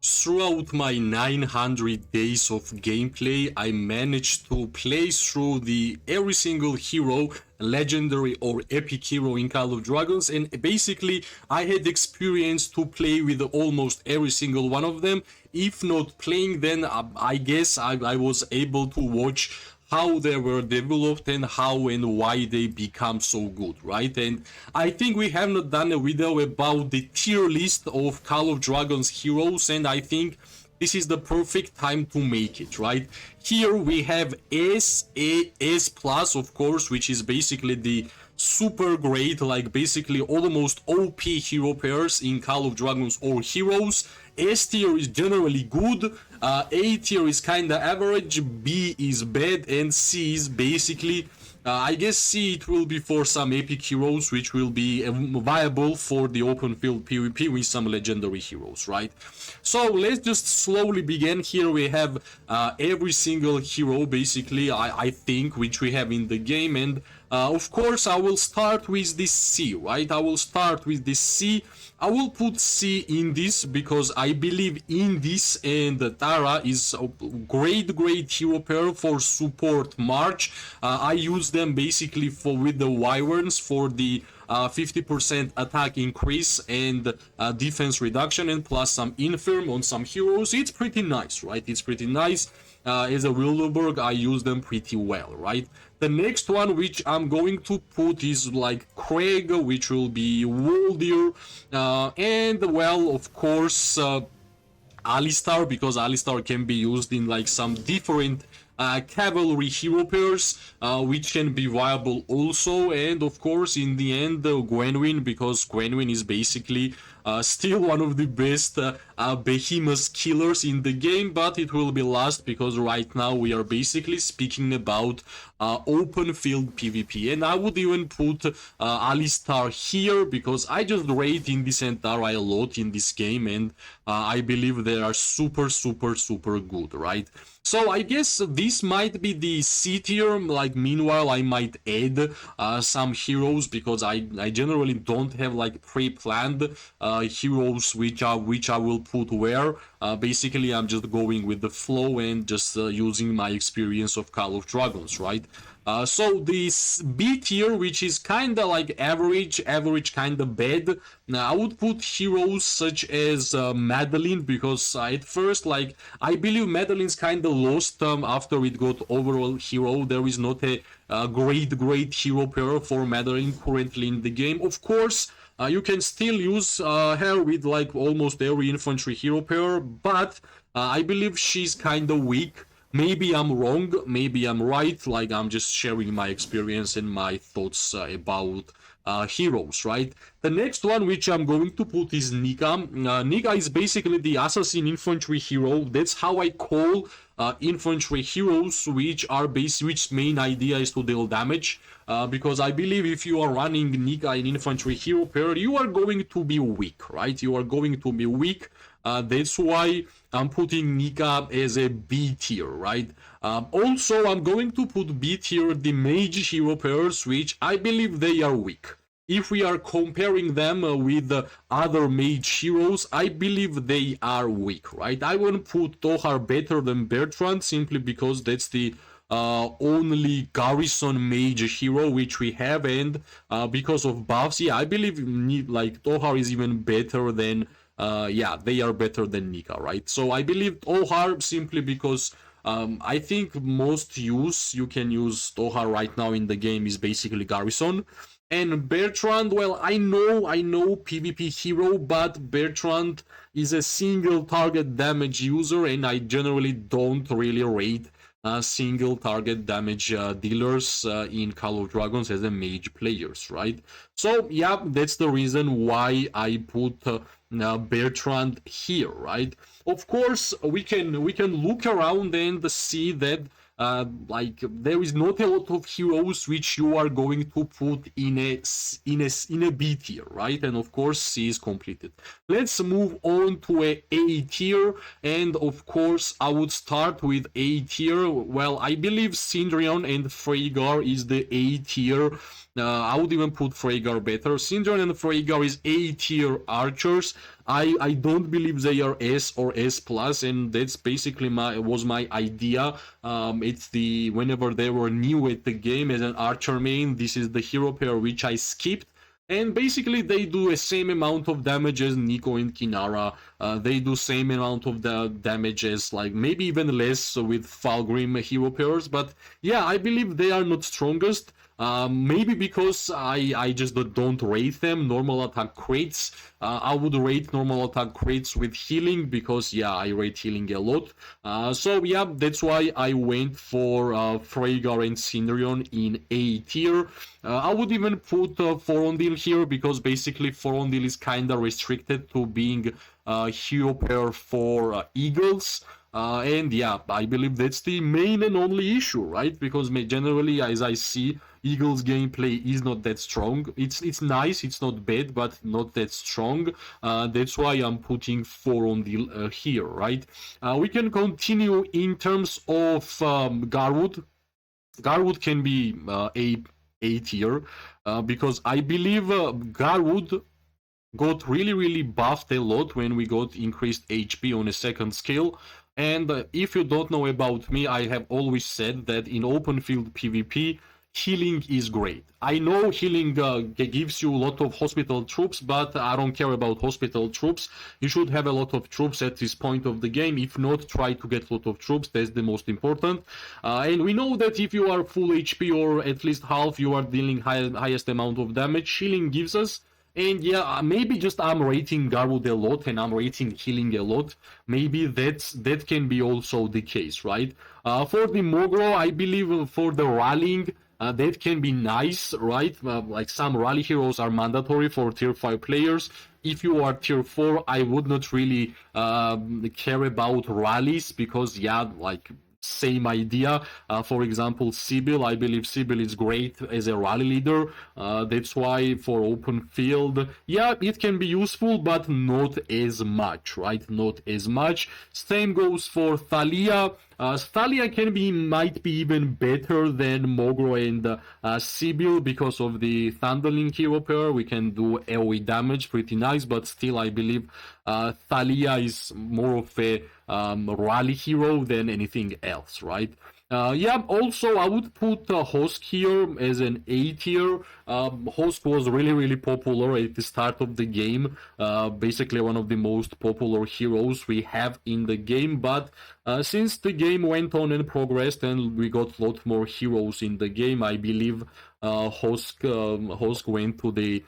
Throughout my 900 days of gameplay, I managed to play through every single hero, legendary or epic hero in Call of Dragons, and basically I had experience to play with almost every single one of them. If not playing, then I guess I was able to watch how they were developed and how and why they become so good, right? And I think we have not done a video about the tier list of Call of Dragons heroes, and I think this is the perfect time to make it, right? Here we have S, A, S plus, of course, which is basically the super great, like basically almost OP hero pairs in Call of Dragons or heroes. S tier is generally good, A tier is kinda average, B is bad, and C is basically I guess C it will be for some epic heroes, which will be viable for the open field PvP with some legendary heroes, right? So let's just slowly begin. Here we have every single hero, basically, I think, which we have in the game, and of course I will start with this C, right? I will start with this C. I will put C in this because I believe in this, and Tara is a great hero pair for support March. I use them basically for with the Wyverns for the 50% attack increase and defense reduction, and plus some infirm on some heroes. It's pretty nice, right? It's pretty nice. As a Wilderberg, I use them pretty well, right? The next one which I'm going to put is like Craig, which will be Woldir, and well, of course, Alistar, because Alistar can be used in like some different cavalry hero pairs, which can be viable also, and of course in the end Gwenwyn, because Gwenwyn is basically still one of the best behemoth killers in the game, but it will be last because right now we are basically speaking about open field PvP, and I would even put Alistar here because I just rate in this entire a lot in this game, and I believe they are super good, right? So I guess this might be the C tier. Like meanwhile, I might add some heroes because I generally don't have like pre-planned heroes which I will put where. Basically, I'm just going with the flow and just using my experience of Call of Dragons, right? So this B tier, which is kinda like average kinda bad. Now I would put heroes such as Madeline, because at first, like, I believe Madeline's kinda lost after it got overall hero. There is not a great hero pair for Madeline currently in the game. Of course, you can still use her with like almost every infantry hero pair, but I believe she's kinda weak. Maybe I'm wrong, maybe I'm right, like I'm just sharing my experience and my thoughts about heroes, right? The next one which I'm going to put is Nika. Nika is basically the assassin infantry hero. That's how I call infantry heroes, which main idea is to deal damage. Because I believe if you are running Nika in infantry hero pair, you are going to be weak, right? You are going to be weak. That's why I'm putting Nika as a B tier, right? Also, I'm going to put B tier the mage hero pairs, which I believe they are weak. If we are comparing them with other mage heroes, I believe they are weak, right? I won't put Tohar better than Bertrand simply because that's the only garrison mage hero which we have, and because of buffs, yeah, I believe like Tohar is even better than yeah, they are better than Nika, right? So I believe Tohar simply because I think most you can use Tohar right now in the game is basically garrison. And Bertrand, well, I know PvP hero, but Bertrand is a single target damage user, and I generally don't really rate single target damage dealers in Call of Dragons as a mage players, right? So yeah, that's the reason why I put Bertrand here, right? Of course, we can look around and see that like there is not a lot of heroes which you are going to put in a B tier, right? And of course C is completed. Let's move on to A tier, and of course I would start with A tier. Well, I believe Syndrion and Freygar is the A tier I would even put Freygar better. Syndron and Freygar is A tier archers. I don't believe they are S or S plus, and that's basically my idea. It's the whenever they were new at the game as an archer main, this is the hero pair which I skipped. And basically, they do the same amount of damage as Nico and Kinara. They do same amount of the damage as, like, maybe even less with Falgrim hero pairs. But yeah, I believe they are not strongest. Maybe because I just don't rate them. Normal attack crates. I would rate normal attack crates with healing because, yeah, I rate healing a lot. So yeah, that's why I went for Freygar and Cindrion in A tier. I would even put Forondil here because basically Forondil is kinda restricted to being a hero pair for Eagles. And yeah, I believe that's the main and only issue, right? Because generally, as I see, Eagles gameplay is not that strong. It's nice, it's not bad, but not that strong. That's why I'm putting Forondil here, right? We can continue in terms of Garwood. Garwood can be A tier because I believe Garwood got really buffed a lot when we got increased HP on a second skill. And if you don't know about me, I have always said that in open field PvP, healing is great. I know healing gives you a lot of hospital troops, but I don't care about hospital troops. You should have a lot of troops at this point of the game. If not, try to get a lot of troops. That's the most important. And we know that if you are full HP or at least half, you are dealing highest amount of damage. Healing gives us. And yeah, maybe just I'm rating Garwood a lot and I'm rating healing a lot. Maybe that can be also the case, right? For the Mogro, I believe for the rallying, that can be nice, right? Like some rally heroes are mandatory for tier 5 players. If you are tier 4, I would not really care about rallies because, yeah, like same idea. For example, Sibyl, I believe Sibyl is great as a rally leader. That's why for open field, yeah, it can be useful, but not as much, right? Not as much. Same goes for Thalia. Thalia might be even better than Mogro and Sibyl because of the Thunderling hero pair. We can do AoE damage pretty nice, but still I believe Thalia is more of a rally hero than anything else, right? Yeah, also I would put Hosk here as an A tier. Hosk was really popular at the start of the game. Basically one of the most popular heroes we have in the game, but since the game went on and progressed and we got a lot more heroes in the game, I believe Hosk went to the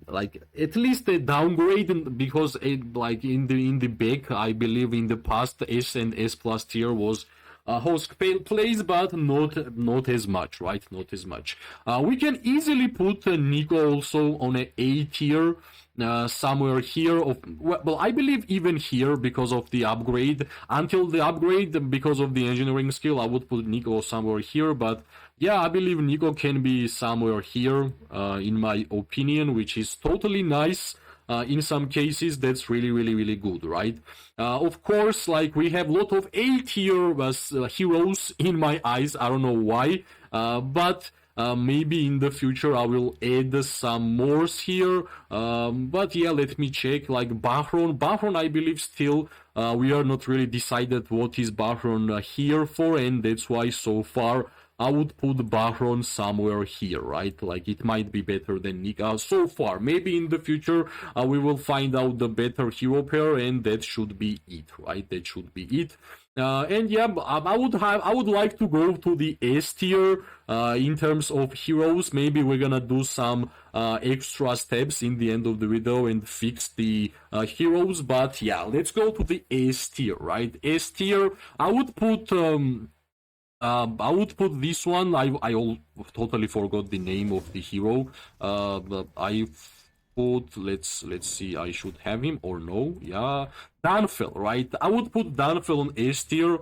like at least a downgrade because like in the back, I believe in the past S and S plus tier was Hosk plays, but not as much, right? Not as much. We can easily put Nico also on a A tier. Somewhere here well, I believe even here because of the upgrade. Until the upgrade, because of the engineering skill, I would put Nico somewhere here, but yeah, I believe Nico can be somewhere here, in my opinion, which is totally nice. In some cases, that's really good, right? Of course, like we have a lot of A tier heroes in my eyes. I don't know why, but maybe in the future I will add some more here. But yeah, let me check. Like Bahron, I believe still we are not really decided what is Bahron here for, and that's why so far I would put Bahron somewhere here, right? Like it might be better than Nick so far. Maybe in the future we will find out the better hero pair, and that should be it, right? That should be it. And yeah, I would like to go to the S tier in terms of heroes. Maybe we're gonna do some extra steps in the end of the video and fix the heroes. But yeah, let's go to the S tier, right? S tier, I would put this one. I totally forgot the name of the hero. But I put let's see. I should have him or no? Yeah, Danfel, right? I would put Danfel on S tier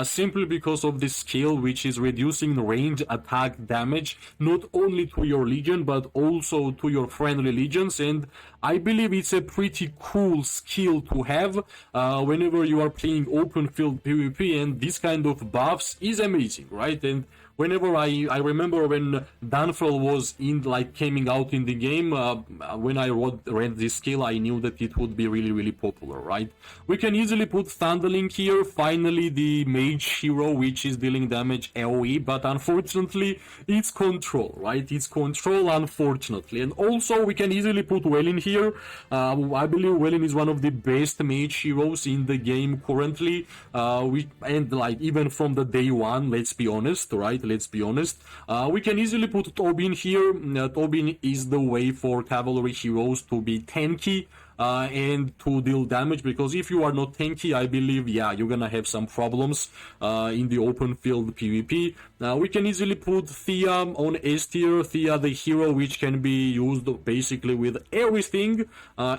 simply because of the skill, which is reducing range attack damage not only to your legion but also to your friendly legions, and I believe it's a pretty cool skill to have whenever you are playing open field PvP, and this kind of buffs is amazing, right? And whenever I remember when Danfell was in like coming out in the game, when I read this skill, I knew that it would be really really popular, right? We can easily put Thunderling here, finally the mage hero which is dealing damage AoE, but unfortunately it's control, right? It's control, unfortunately. And also we can easily put Welin here. I believe Welin is one of the best mage heroes in the game currently, and like even from the day one, let's be honest, right? Let's be honest. We can easily put Tobin here. Tobin is the way for cavalry heroes to be tanky and to deal damage, because if you are not tanky, I believe, yeah, you're gonna have some problems in the open field PvP. We can easily put Thea on S tier. Thea, the hero which can be used basically with everything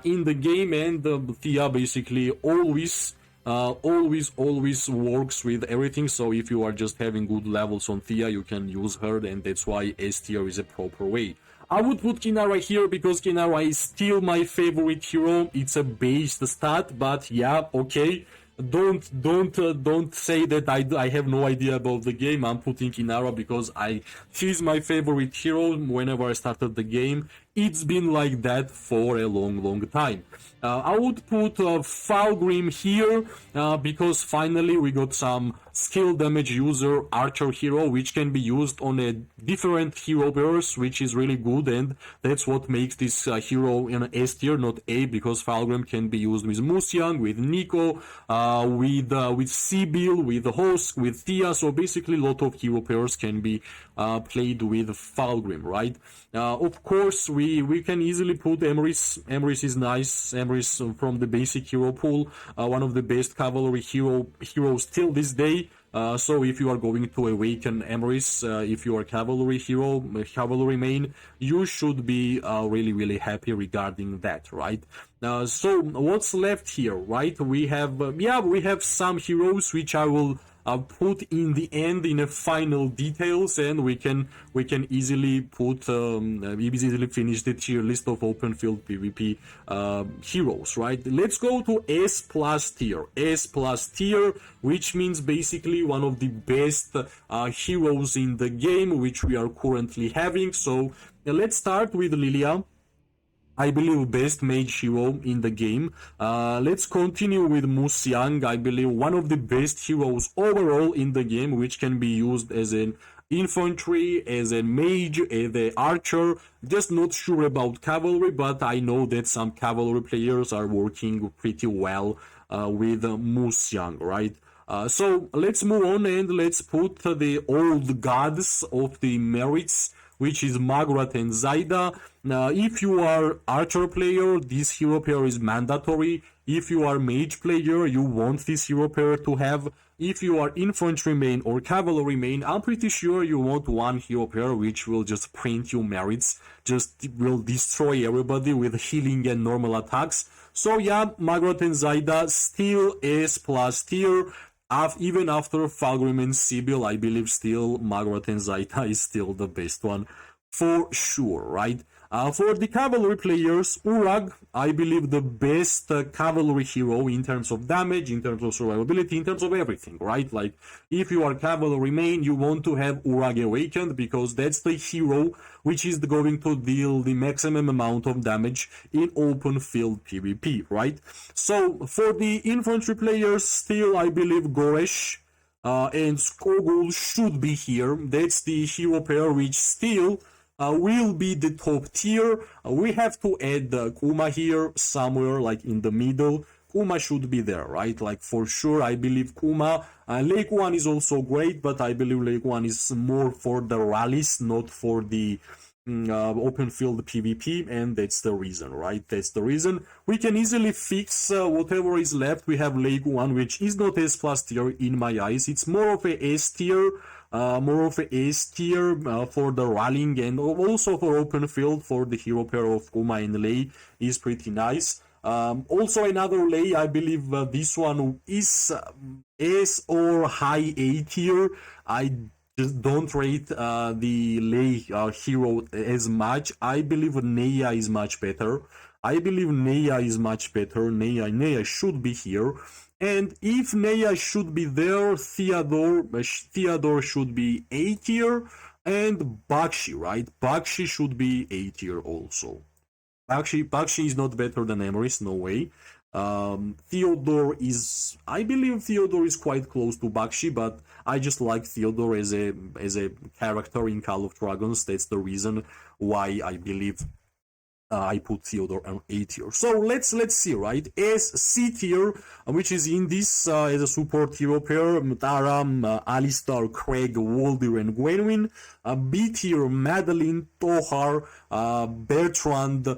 in the game, and Thea basically always works with everything. So if you are just having good levels on Thea, you can use her, and that's why S tier is a proper way. I would put Kinara here because Kinara is still my favorite hero. It's a based stat, but yeah, okay. Don't say that I have no idea about the game. I'm putting Kinara because she's my favorite hero whenever I started the game. It's been like that for a long time. I would put Falgrim here because finally we got some skill damage user archer hero which can be used on a different hero pairs, which is really good, and that's what makes this hero in S tier, not A, because Falgrim can be used with Musyang, with Nico, with Sibyl, with Hosk, with Thea. So basically a lot of hero pairs can be played with Falgrim, right? Of course, we can easily put Emrys. Emrys is nice. Emrys from the basic hero pool, one of the best cavalry heroes till this day. So if you are going to awaken Emrys, if you are cavalry hero, cavalry main, you should be really happy regarding that, right? So what's left here, right? We have we have some heroes which I will put in the end in a final details, and we can easily put easily finish the tier list of open field PvP heroes, right? Let's go to S plus tier. S plus tier, which means basically one of the best heroes in the game which we are currently having. So let's start with Lilia. I believe best mage hero in the game. Let's continue with Musyang. I believe one of the best heroes overall in the game, which can be used as an infantry, as a mage, as an archer. Just not sure about cavalry, but I know that some cavalry players are working pretty well with Musyang, right? So let's move on and let's put the old gods of the merits, which is Magrat and Zaida. Now, if you are archer player, this hero pair is mandatory. If you are mage player, you want this hero pair to have. If you are infantry main or cavalry main, I'm pretty sure you want one hero pair which will just print you merits, just will destroy everybody with healing and normal attacks. So yeah, Magrat and Zaida still S plus tier. Even after Falgrim and Sibyl, I believe still Magrat and Zaida is still the best one for sure, right? For the cavalry players, Urag, I believe the best cavalry hero in terms of damage, in terms of survivability, in terms of everything, right? Like, if you are cavalry main, you want to have Urag awakened because that's the hero which is going to deal the maximum amount of damage in open field PvP, right? So, for the infantry players, still I believe Goresh and Skogul should be here. That's the hero pair which still will be the top tier. We have to add Kuma here somewhere like in the middle. Kuma should be there, right? Like for sure, I believe Kuma. Lake 1 is also great, but I believe Lake 1 is more for the rallies, not for the open field PvP, and that's the reason, right? That's the reason. We can easily fix whatever is left. We have Lake 1, which is not S plus tier in my eyes. It's more of a S tier. More of a S tier for the rallying, and also for open field for the hero pair of Kuma and Lei is pretty nice. Also another Lei, I believe this one is S or high A tier. I just don't rate the Lei hero as much. I believe Neya is much better. Neya should be here. And if Nea should be there, Theodore should be A tier, and Bakshi, right? Bakshi should be A tier also. Bakshi is not better than Emeris, no way. Theodore is, I believe Theodore is quite close to Bakshi, but I just like Theodore as a character in Call of Dragons. That's the reason why I believe I put Theodore on A tier. So let's see, right? As C tier, which is in this as a support hero pair, Taram, Alistar, Craig, Waldir, and Gwenwyn. B tier, Madeline, Tohar, Bertrand.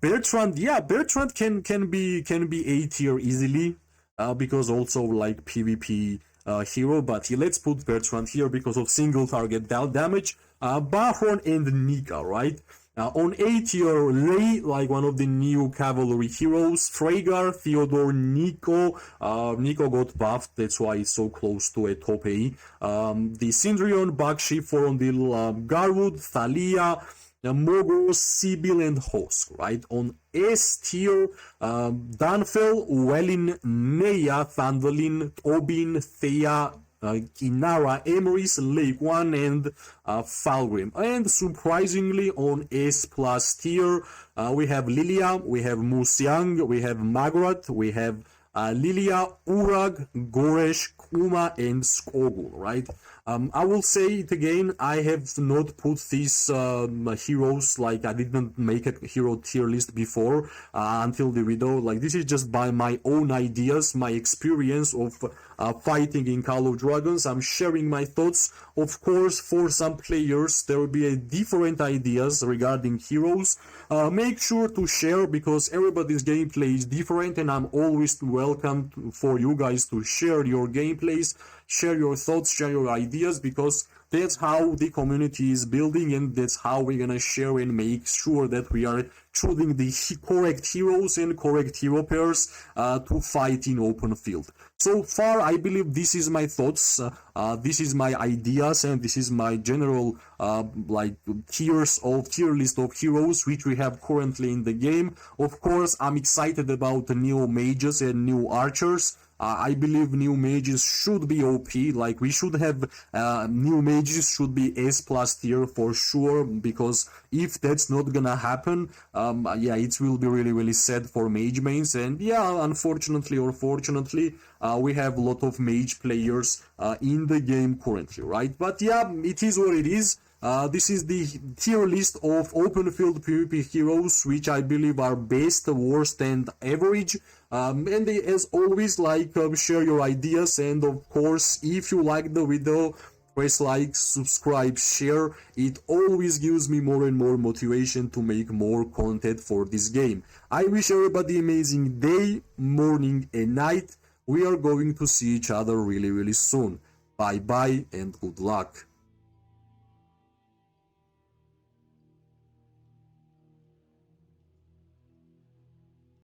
Bertrand can be A tier easily, because also like PvP hero. But let's put Bertrand here because of single target damage. Bahron and Nika, right? On A tier, Lei, like one of the new cavalry heroes. Freygar, Theodore, Nico. Nico got buffed, that's why it's so close to a top A. The Syndrion, Bakshi, Forondil, Garwood, Thalia, Mogos, Sibyl, and Hosk, right? On S tier, Danfel, Wellin, Nea, Thandalin, Obin, Thea, Inara, Emeris, Lake One, and Falgrim. And surprisingly, on S plus tier, we have Lilia, we have Musyang, we have Magrat, we have Lilia, Urag, Goresh, Kuma, and Skogul, right? I will say it again, I have not put these heroes, like I didn't make a hero tier list before until the video. Like, this is just by my own ideas, my experience of fighting in Call of Dragons. I'm sharing my thoughts. Of course, for some players, there will be a different ideas regarding heroes. Make sure to share, because everybody's gameplay is different, and I'm always welcome for you guys to share your gameplays, share your thoughts, share your ideas, because that's how the community is building, and that's how we're gonna share and make sure that we are choosing the correct heroes and correct hero pairs to fight in open field. So far, I believe this is my thoughts, this is my ideas, and this is my general like tier list of heroes which we have currently in the game. Of course, I'm excited about the new mages and new archers. I believe new mages should be OP, like we should have new mages should be S plus tier for sure, because if that's not gonna happen, yeah, it will be really sad for mage mains. And yeah, unfortunately or fortunately, we have a lot of mage players in the game currently, right? But yeah, it is what it is. This is the tier list of open field PvP heroes, which I believe are best, worst, and average. And as always, like, share your ideas, and of course, if you like the video, press like, subscribe, share. It always gives me more and more motivation to make more content for this game. I wish everybody amazing day, morning, and night. We are going to see each other really soon. Bye bye and good luck.